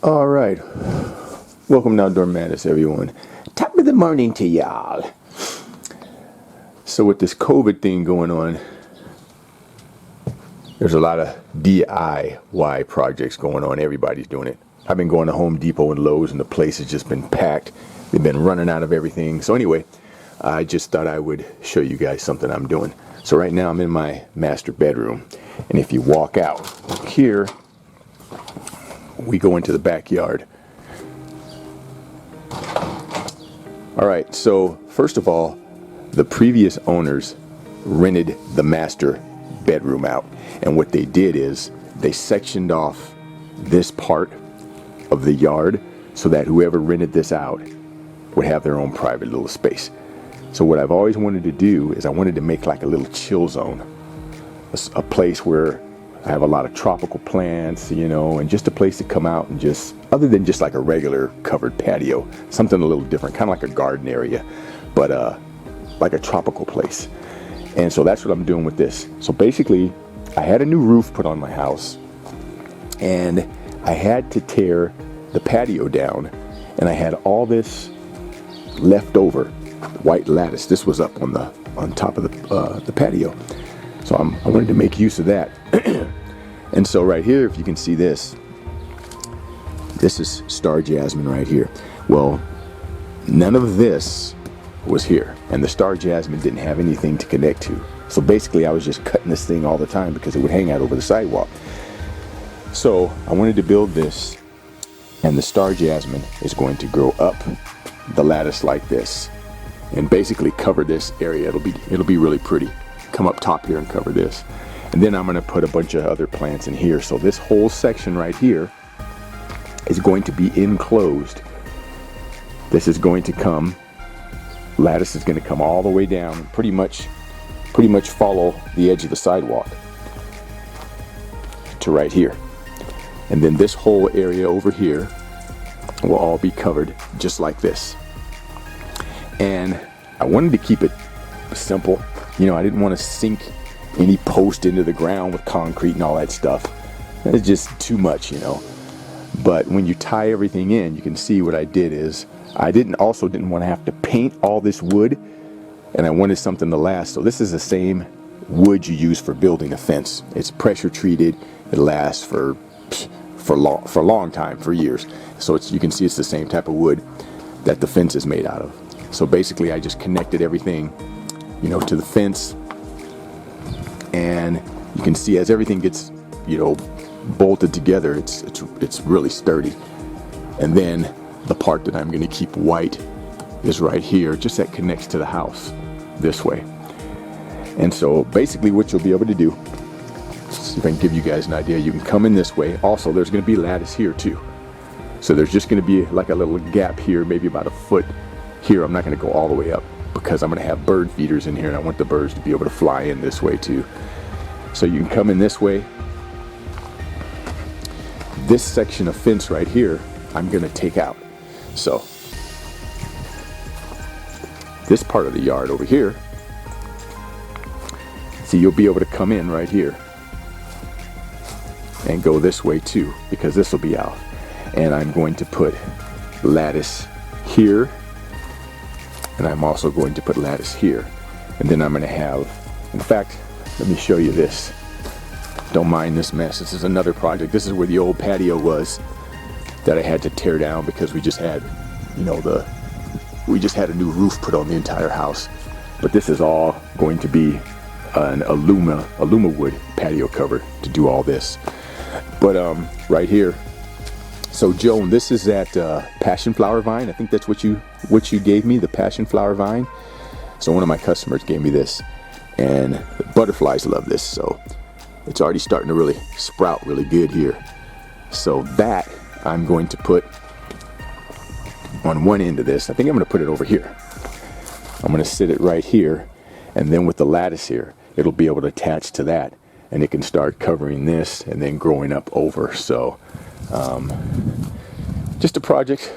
All right. Welcome to Outdoor Madness, everyone. Top of the morning to y'all. So with this COVID thing going on, there's a lot of DIY projects going on. Everybody's doing it. I've been going to Home Depot and Lowe's, and the place has just been packed. They've been running out of everything. So anyway, I just thought I would show you guys something I'm doing. So right now I'm in my master bedroom, and if you walk out here, we go into the backyard. All right, so first of all, the previous owners rented the master bedroom out, and what they did is they sectioned off this part of the yard so that whoever rented this out would have their own private little space. So what I've always wanted to do is I wanted to make like a little chill zone, a place where I have a lot of tropical plants, you know, and just a place to come out and just, other than just like a regular covered patio, something a little different, kind of like a garden area, but like a tropical place. And so that's what I'm doing with this. So basically, I had a new roof put on my house, and I had to tear the patio down, and I had all this leftover white lattice. This was up on top of the patio. So I wanted to make use of that. And so right here, if you can see this is star jasmine right here. Well, none of this was here, and the star jasmine didn't have anything to connect to. So basically I was just cutting this thing all the time because it would hang out over the sidewalk. So I wanted to build this, and the star jasmine is going to grow up the lattice like this and basically cover this area. It'll be really pretty. Come up top here and cover this, and then I'm going to put a bunch of other plants in here. So this whole section right here is going to be enclosed. This is going to come, lattice is going to come all the way down, pretty much follow the edge of the sidewalk to right here, and then this whole area over here will all be covered just like this. And I wanted to keep it simple. You know, I didn't want to sink any post into the ground with concrete and all that stuff. It's just too much, you know. But when you tie everything in, you can see what I did is I didn't want to have to paint all this wood, and I wanted something to last. So this is the same wood you use for building a fence. It's pressure treated. It lasts for a long time, for years. So you can see it's the same type of wood that the fence is made out of. So basically I just connected everything, you know, to the fence, and you can see as everything gets, you know, bolted together, it's really sturdy. And then the part that I'm going to keep white is right here, just that connects to the house this way. And so basically what you'll be able to do, see if I can give you guys an idea, you can come in this way. Also, there's going to be lattice here too. So there's just going to be like a little gap here, maybe about a foot here. I'm not going to go all the way up because I'm going to have bird feeders in here, and I want the birds to be able to fly in this way too. So you can come in this way. This section of fence right here, I'm going to take out. So this part of the yard over here, see, you'll be able to come in right here and go this way too, because this will be out. And I'm going to put lattice here, and I'm also going to put lattice here. And then I'm going to have, in fact, let me show you this. Don't mind this mess. This is another project. This is where the old patio was that I had to tear down because we just had, you know, we just had a new roof put on the entire house. But this is all going to be an Aluma wood patio cover to do all this. But right here, so Joan, this is that passion flower vine. I think that's what you gave me, the passion flower vine. So one of my customers gave me this, and the butterflies love this. So it's already starting to really sprout really good here. So that I'm going to put on one end of this. I think I'm going to put it over here. I'm going to sit it right here, and then with the lattice here, it'll be able to attach to that, and it can start covering this and then growing up over. So just a project.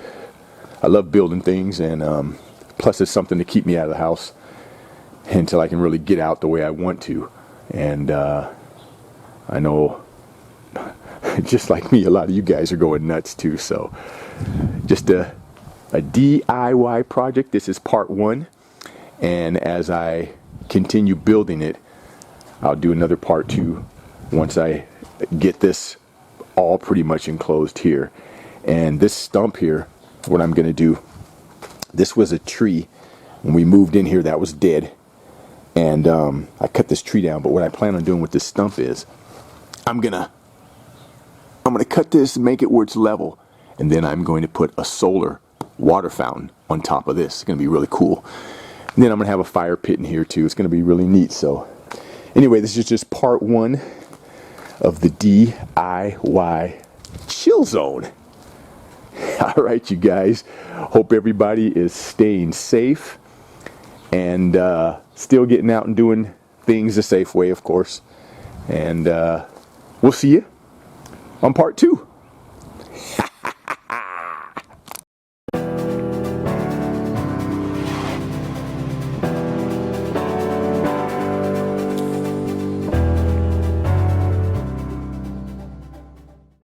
I love building things, and plus it's something to keep me out of the house until I can really get out the way I want to. And I know just like me, a lot of you guys are going nuts too. So just a DIY project. This is part one. And as I continue building it, I'll do another part two once I get this all pretty much enclosed here. And this stump here, what I'm going to do, this was a tree. When we moved in here, that was dead. And I cut this tree down. But what I plan on doing with this stump is I'm gonna cut this, make it where it's level. And then I'm going to put a solar water fountain on top of this. It's going to be really cool. And then I'm going to have a fire pit in here too. It's going to be really neat. So anyway, this is just part one of the DIY chill zone. All right, you guys. Hope everybody is staying safe and still getting out and doing things the safe way, of course. And we'll see you on part two.